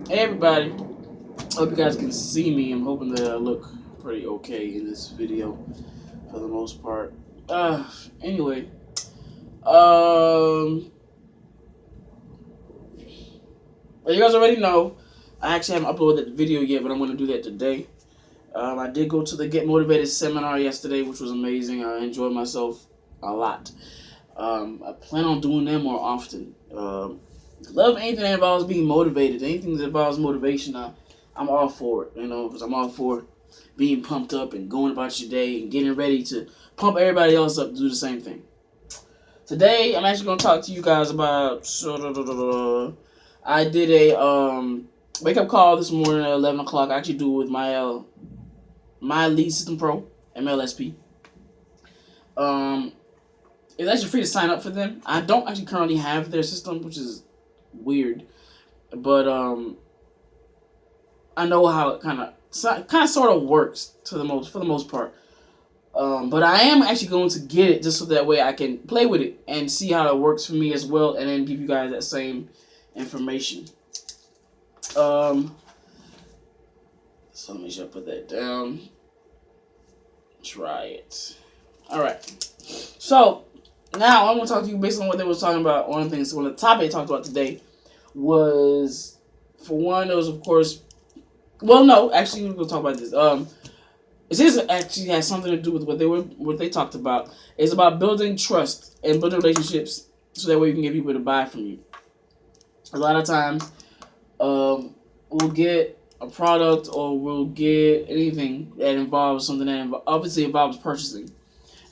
Hey everybody, hope you guys can see me. I'm hoping that I look pretty okay in this video for the most part. Anyway, um, well, you guys already know I actually haven't uploaded that video yet, but I'm going to do that today. I did go to the Get Motivated seminar yesterday, which was amazing. I enjoyed myself a lot. I plan on doing that more often. Love anything that involves being motivated. Anything that involves motivation, I'm all for it. Because I'm all for being pumped up and going about your day and getting ready to pump everybody else up to do the same thing. Today, I'm actually going to talk to you guys about. I did a wake up call this morning at 11 o'clock. I actually do it with my Lead System Pro MLSP. Um, it's actually free to sign up for them. I don't actually currently have their system, which is weird, but I know how it kind of sort of works for the most part. But I am actually going to get it just so that way I can play with it and see how it works for me as well, and then give you guys that same information. So let me just put that down. Try it. All right. So now I'm going to talk to you based on what they was talking about. One of the topic they talked about today was, for one, it was of course. Well, no, actually, we're going to talk about this. This actually has something to do with what they talked about. It's about building trust and building relationships so that way you can get people to buy from you. A lot of times, we'll get a product or we'll get anything that involves something that obviously involves purchasing.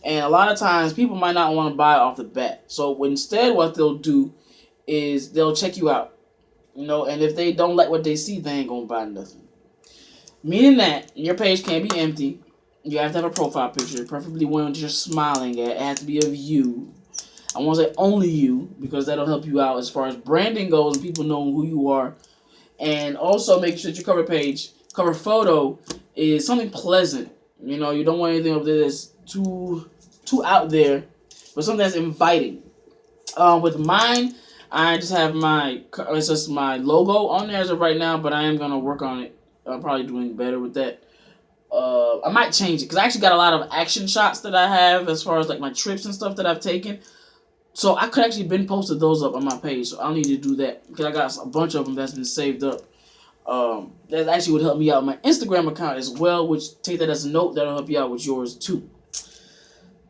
And a lot of times people might not want to buy off the bat. So instead what they'll do is they'll check you out. And if they don't like what they see, they ain't gonna buy nothing. Meaning that your page can't be empty. You have to have a profile picture, preferably one that you're smiling at. It has to be of you. I won't say only you, because that'll help you out as far as branding goes and people know who you are. And also make sure that your cover photo is something pleasant. You don't want anything up there that's too out there, but something that's inviting. With mine, I just have it's just my logo on there as of right now, but I am gonna work on it. I'm probably doing better with that. I might change it because I actually got a lot of action shots that I have as far as like my trips and stuff that I've taken. So I could actually been posted those up on my page. So I'll need to do that because I got a bunch of them that's been saved up. That actually would help me out my Instagram account as well, which take that as a note. That'll help you out with yours too.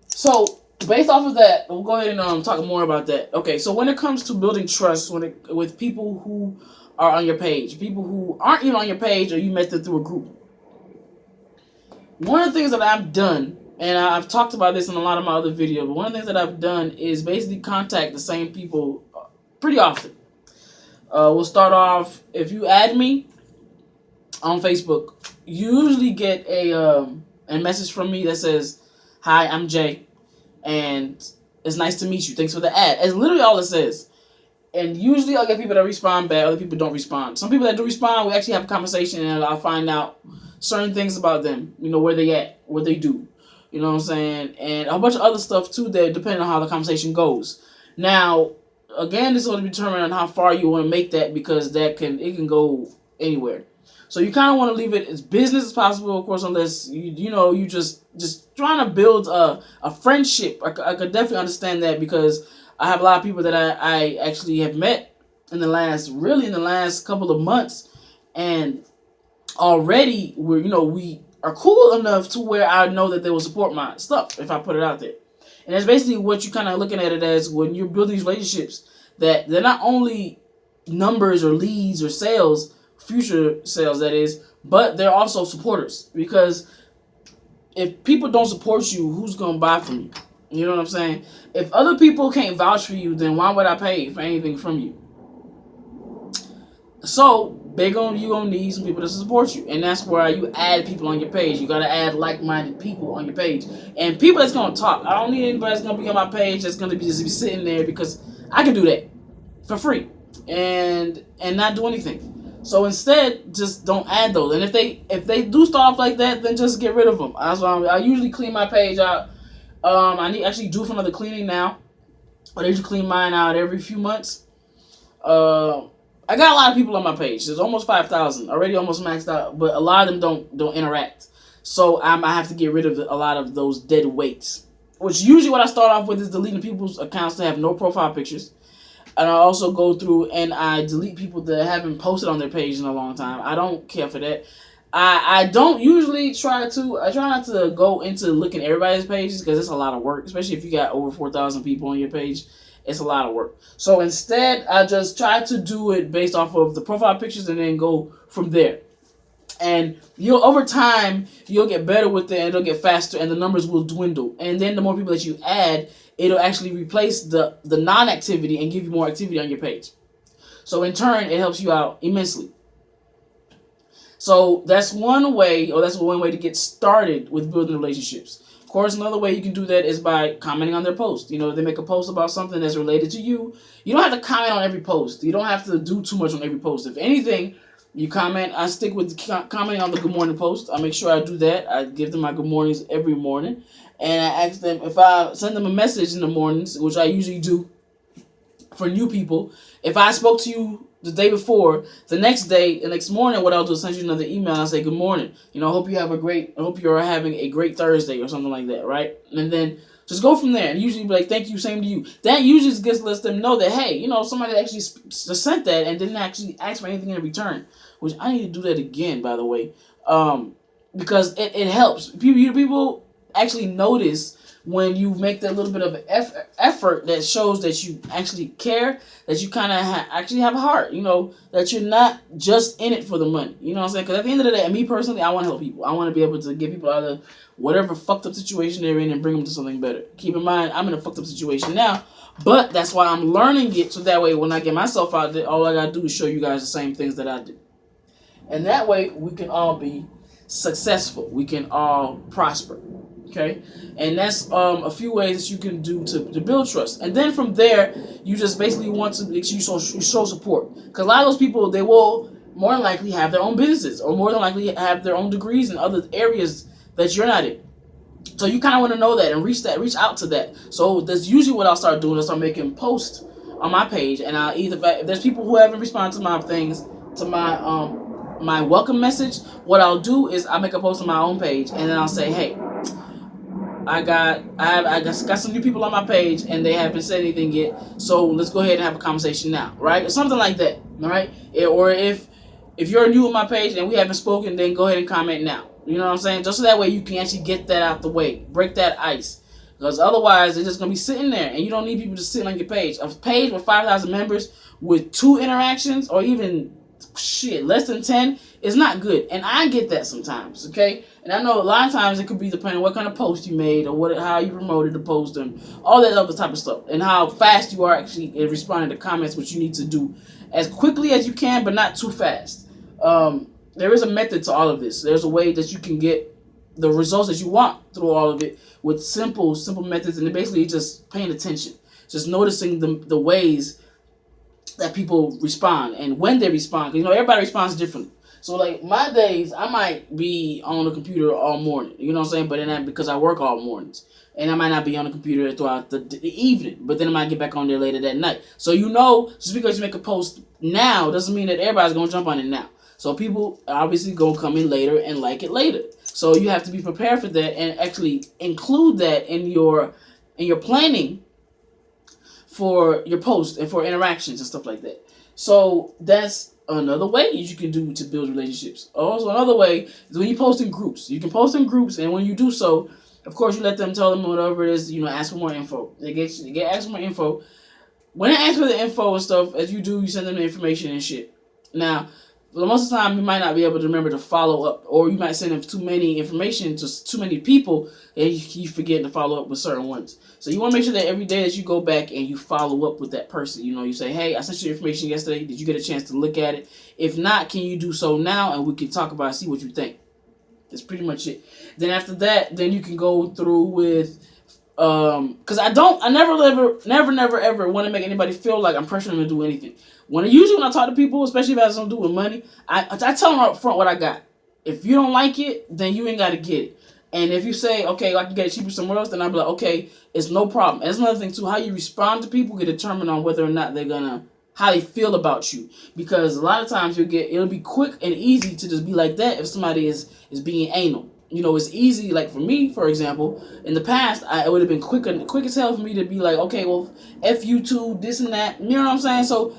So based off of that, we'll go ahead and talk more about that. Okay, so when it comes to building trust with people who are on your page, people who aren't even on your page or you met them through a group. One of the things that I've done, and I've talked about this in a lot of my other videos, but one of the things that I've done is basically contact the same people pretty often. We'll start off, if you add me on Facebook, you usually get a message from me that says, "Hi, I'm Jay, and it's nice to meet you. Thanks for the ad." It's literally all it says. And usually I'll get people that respond back, other people don't respond. Some people that do respond, we actually have a conversation and I'll find out certain things about them, where they at, what they do. You know what I'm saying? And a bunch of other stuff too that depending on how the conversation goes. Now, again, this is going to determine on how far you want to make that because it can go anywhere. So you kind of want to leave it as business as possible, of course, unless you just trying to build a friendship. I could definitely understand that because I have a lot of people that I actually have met in the last couple of months, and already we are cool enough to where I know that they will support my stuff if I put it out there. And that's basically what you're kind of looking at it as when you're building these relationships, that they're not only numbers or leads or sales, future sales that is, but they're also supporters. Because if people don't support you, who's going to buy from you? You know what I'm saying? If other people can't vouch for you, then why would I pay for anything from you? So you're gonna need some people to support you, and that's where you add people on your page. You gotta add like-minded people on your page, and people that's gonna talk. I don't need anybody that's gonna be on my page that's gonna be just be sitting there because I can do that for free and not do anything. So instead, just don't add those. And if they do start off like that, then just get rid of them. I usually clean my page out. I need actually do for another cleaning now. I usually clean mine out every few months. I I got a lot of people on my page. There's almost 5,000 already, almost maxed out. But a lot of them don't interact. So I have to get rid of a lot of those dead weights. Which usually what I start off with is deleting people's accounts that have no profile pictures. And I also go through and I delete people that haven't posted on their page in a long time. I don't care for that. I don't usually try not to go into looking at everybody's pages because it's a lot of work, especially if you got over 4,000 people on your page. It's a lot of work. So instead, I just try to do it based off of the profile pictures and then go from there. And over time, you'll get better with it and it'll get faster and the numbers will dwindle. And then the more people that you add, it'll actually replace the non-activity and give you more activity on your page. So in turn, it helps you out immensely. So that's one way to get started with building relationships. Of course, another way you can do that is by commenting on their post. If they make a post about something that's related to you, you don't have to comment on every post. You don't have to do too much on every post. If anything, you comment. I stick with commenting on the good morning post. I make sure I do that. I give them my good mornings every morning. And I ask them if I send them a message in the mornings, which I usually do for new people. If I spoke to you the day before, the next morning, what I'll do is send you another email. I'll say, good morning. I hope you're having a great Thursday or something like that, right? And then just go from there. And usually be like, thank you, same to you. That usually lets them know that, hey, somebody actually sent that and didn't actually ask for anything in return. Which I need to do that again, by the way. Because it helps. People actually notice when you make that little bit of effort that shows that you actually care, that you kind of actually have a heart, that you're not just in it for the money. You know what I'm saying? Because at the end of the day, me personally, I want to help people. I want to be able to get people out of whatever fucked up situation they're in and bring them to something better. Keep in mind, I'm in a fucked up situation now, but that's why I'm learning it, so that way when I get myself out there, all I got to do is show you guys the same things that I do. And that way, we can all be successful. We can all prosper. Okay, and that's a few ways that you can do to build trust. And then from there, you just basically want to show support. Because a lot of those people, they will more than likely have their own businesses or more than likely have their own degrees in other areas that you're not in. So you kind of want to know that and reach out to that. So that's usually what I'll start doing. I'll start making posts on my page, and I'll if there's people who haven't responded to my things, to my welcome message, what I'll do is I'll make a post on my own page, and then I'll say, hey, I got some new people on my page and they haven't said anything yet, so let's go ahead and have a conversation now, right? Or something like that, all right? Or if you're new on my page and we haven't spoken, then go ahead and comment now. You know what I'm saying? Just so that way you can actually get that out the way, break that ice. Because otherwise, they're just going to be sitting there, and you don't need people to sit on your page. A page with 5,000 members with 2 interactions or even less than 10 is not good. And I get that sometimes, okay? And I know a lot of times it could be depending on what kind of post you made or how you promoted the post and all that other type of stuff, and how fast you are actually in responding to comments, which you need to do as quickly as you can, but not too fast. There is a method to all of this. There's a way that you can get the results that you want through all of it with simple methods, and basically just paying attention, just noticing the ways that people respond and when they respond. Because everybody responds differently. So like my days, I might be on the computer all morning. You know what I'm saying? But then because I work all mornings, and I might not be on the computer throughout the evening. But then I might get back on there later that night. So just because you make a post now doesn't mean that everybody's gonna jump on it now. So people obviously gonna come in later and like it later. So you have to be prepared for that and actually include that in your planning for your post and for interactions and stuff like that. So that's another way you can do to build relationships. Also, another way is when you post in groups. You can post in groups, and when you do so, of course, you let them tell them whatever it is, ask for more info. They get asked for more info. When they ask for the info and stuff, as you do, you send them the information and shit. Now, most of the time, you might not be able to remember to follow up, or you might send them too many information to too many people, and you forget to follow up with certain ones. So you want to make sure that every day that you go back and you follow up with that person. You say, hey, I sent you information yesterday. Did you get a chance to look at it? If not, can you do so now, and we can talk about it, see what you think. That's pretty much it. Then after that, then you can go through with, because I never ever want to make anybody feel like I'm pressuring them to do anything. Usually when I talk to people, especially if it has something to do with money, I tell them up front what I got. If you don't like it, then you ain't got to get it. And if you say, okay, I can get it cheaper somewhere else, then I'll be like, okay, it's no problem. And that's another thing too, how you respond to people can determine on whether or not they're gonna how they feel about you, because a lot of times it'll be quick and easy to just be like that if somebody is being anal. You know, it's easy. Like for me, for example, in the past, it would have been quick as hell for me to be like, okay, well, f you too, this and that. You know what I'm saying? So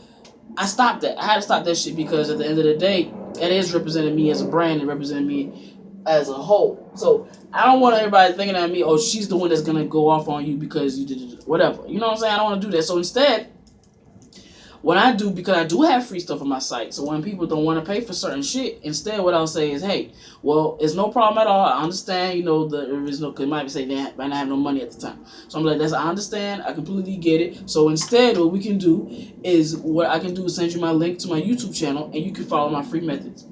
I stopped that. I had to stop that shit because at the end of the day, it is representing me as a brand and representing me as a whole. So I don't want everybody thinking of me, oh, she's the one that's gonna go off on you because you did whatever. You know what I'm saying? I don't want to do that. So instead, what I do, because I do have free stuff on my site, so when people don't want to pay for certain shit, instead what I'll say is, hey, well, it's no problem at all. I understand, you know, there is no, because might say they might not have no money at the time. So I'm like, I understand, I completely get it. So instead, what we can do is, what I can do is send you my link to my YouTube channel, and you can follow my free methods.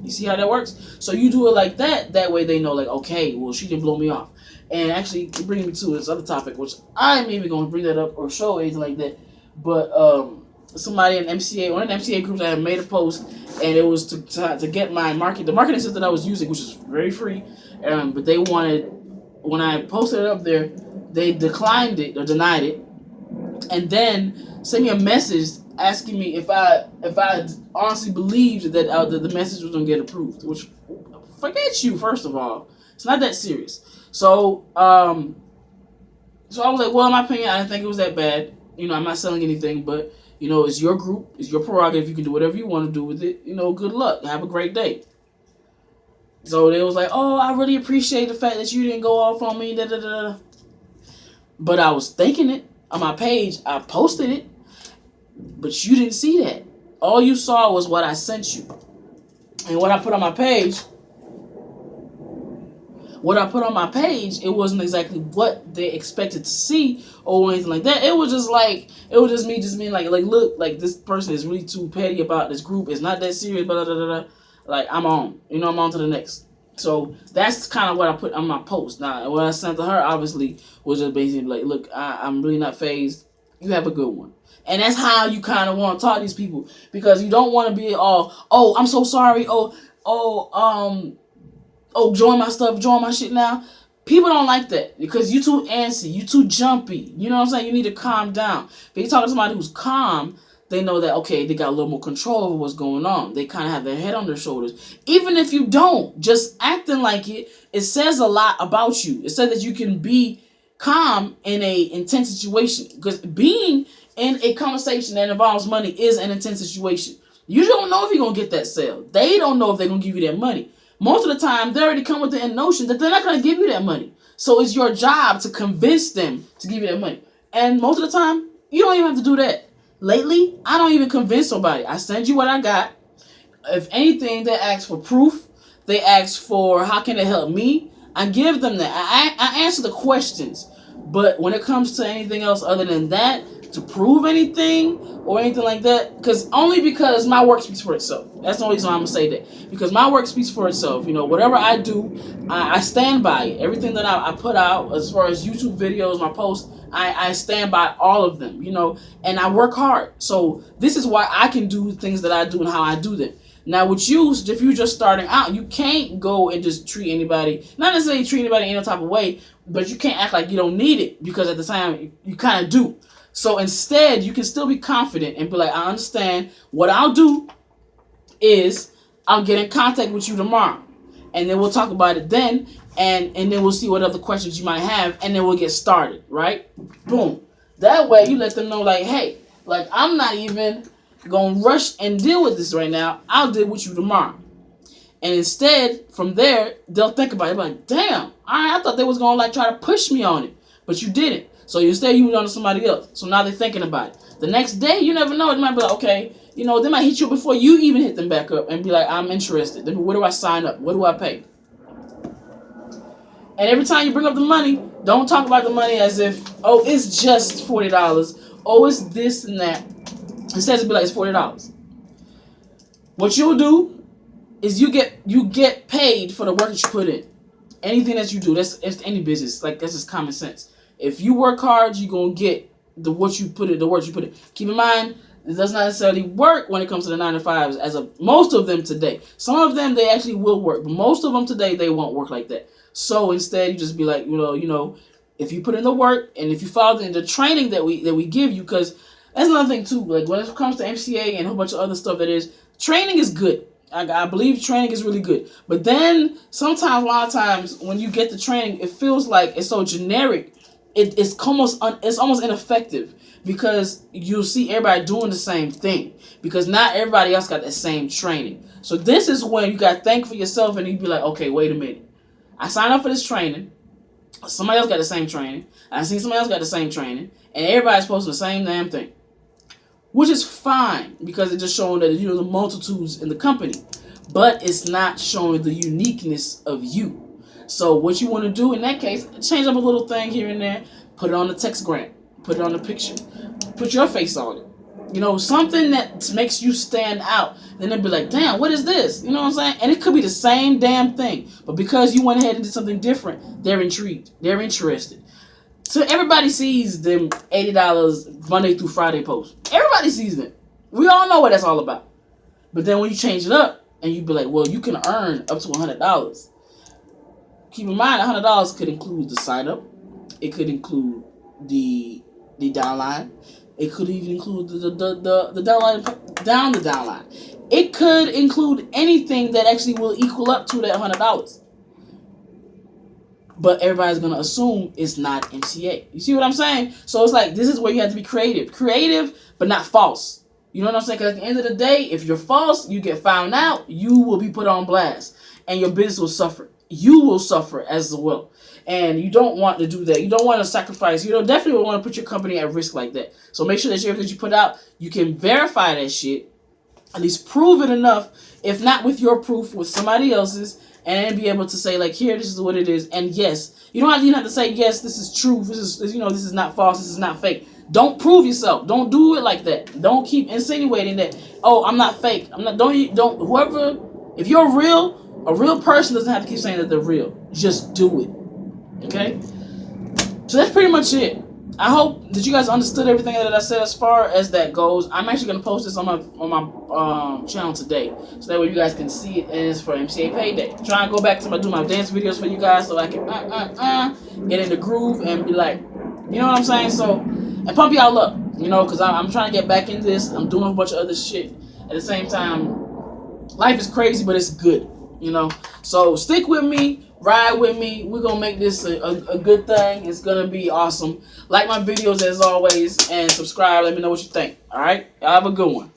You see how that works? So you do it like that, that way they know, like, okay, well, she didn't blow me off. And actually, bring me to this other topic, which I'm even going to bring that up or show anything like that. But somebody in MCA, one of the MCA groups, I had made a post, and it was to get my the marketing system that I was using, which is very free. But they wanted, when I posted it up there, they declined it or denied it, and then sent me a message asking me if I honestly believed that the message was gonna get approved. Which, forget you, first of all, it's not that serious. So so I was like, well, in my opinion, I didn't think it was that bad. You know, I'm not selling anything, but, you know, it's your group, it's your prerogative. You can do whatever you want to do with it. You know, good luck. Have a great day. So they was like, oh, I really appreciate the fact that you didn't go off on me, da da da. But I was thinking it on my page. I posted it, but you didn't see that. All you saw was what I sent you. And what I put on my page, it wasn't exactly what they expected to see or anything like that. It was just me just being like, look, like, this person is really too petty about this group. It's not that serious, blah, blah, blah, blah. Like, I'm on. You know, I'm on to the next. So that's kind of what I put on my post. Now, what I sent to her, obviously, was just basically like, look, I'm really not phased. You have a good one. And that's how you kind of want to talk to these people, because you don't want to be all, oh, I'm so sorry. Join my stuff, join my shit now. People don't like that because you too antsy, you too jumpy. You know what I'm saying? You need to calm down. If you talk to somebody who's calm, they know that, okay, they got a little more control over what's going on. They kind of have their head on their shoulders. Even if you don't, just acting like it says a lot about you. It says that you can be calm in a intense situation, because being in a conversation that involves money is an intense situation. You don't know if you're going to get that sale. They don't know if they're going to give you that money. Most of the time, they already come with the notion that they're not going to give you that money. So it's your job to convince them to give you that money. And most of the time, you don't even have to do that. Lately, I don't even convince somebody. I send you what I got. If anything, they ask for proof. They ask for, how can it help me? I give them that. I answer the questions. But when it comes to anything else other than that, to prove anything or anything like that, because my work speaks for itself. That's the only reason I'm going to say that. Because my work speaks for itself. You know, whatever I do, I stand by it. Everything that I put out, as far as YouTube videos, my posts, I stand by all of them, you know, and I work hard. So this is why I can do things that I do and how I do them. Now, with you, if you're just starting out, you can't go and just treat anybody, not necessarily treat anybody in any type of way, but you can't act like you don't need it, because at the time, you kind of do. So instead, you can still be confident and be like, I understand. What I'll do is I'll get in contact with you tomorrow, and then we'll talk about it then, and then we'll see what other questions you might have, and then we'll get started, right? Boom. That way, you let them know, like, hey, like, I'm not even going to rush and deal with this right now. I'll deal with you tomorrow. And instead, from there, they'll think about it. Like, damn, I thought they was going to, like, try to push me on it, but you didn't. So instead, you went on to somebody else. So now they're thinking about it. The next day, you never know. It might be like, okay, you know, they might hit you before you even hit them back up and be like, I'm interested. Then where do I sign up? What do I pay? And every time you bring up the money, don't talk about the money as if, oh, it's just $40. Oh, it's this and that. Instead, it'll be like, it's $40. What you'll do is you get paid for the work that you put in. Anything that you do, it's any business. Like, that's just common sense. If you work hard, you're going to get the work you put in. Keep in mind, it does not necessarily work when it comes to the 9-to-5s, as of most of them today. Some of them, they actually will work, but most of them today, they won't work like that. So instead, you just be like, you know, if you put in the work and if you follow the training that we give you, because That's another thing too. Like when it comes to MCA and a whole bunch of other stuff, training is good. I believe training is really good. But then sometimes, a lot of times, when you get the training, it feels like it's so generic. It's almost ineffective because you'll see everybody doing the same thing because not everybody else got the same training. So this is when you got to think for yourself and you be like, okay, wait a minute. I signed up for this training. Somebody else got the same training. I see somebody else got the same training, and everybody's posting the same damn thing. Which is fine because it's just showing that the multitudes in the company, but it's not showing the uniqueness of you. So what you want to do in that case, change up a little thing here and there, put it on the text grant, put it on the picture, put your face on it. Something that makes you stand out. Then they'll be like, damn, what is this? You know what I'm saying? And it could be the same damn thing, but because you went ahead and did something different, they're intrigued, they're interested. So everybody sees them $80 Monday through Friday posts. Everybody sees them. We all know what that's all about. But then when you change it up and you be like, well, you can earn up to $100. Keep in mind, $100 could include the sign up. It could include the downline. It could even include the downline down the downline. It could include anything that actually will equal up to that $100. But everybody's going to assume it's not MCA. You see what I'm saying? So it's like, this is where you have to be creative. Creative, but not false. You know what I'm saying? Because at the end of the day, if you're false, you get found out, you will be put on blast. And your business will suffer. You will suffer as well. And you don't want to do that. You don't want to sacrifice. You definitely don't want to put your company at risk like that. So make sure that everything you put out, you can verify that shit. At least prove it enough. If not with your proof, with somebody else's. And then be able to say, like, here, this is what it is. And yes, you don't have to say, yes, this is true. This is not false. This is not fake. Don't prove yourself. Don't do it like that. Don't keep insinuating that, oh, I'm not fake. Whoever, if you're real, a real person doesn't have to keep saying that they're real. Just do it. Okay? So that's pretty much it. I hope that you guys understood everything that I said as far as that goes. I'm actually going to post this on my channel today, so that way you guys can see it, and it's for MCA Payday. I'm trying to go back to do my dance videos for you guys so I can get in the groove and be like, you know what I'm saying? So, and pump y'all up, because I'm trying to get back in this. I'm doing a bunch of other shit. At the same time, life is crazy, but it's good, So stick with me. Ride with me. We're going to make this a good thing. It's going to be awesome. Like my videos as always and subscribe. Let me know what you think. All right? Y'all have a good one.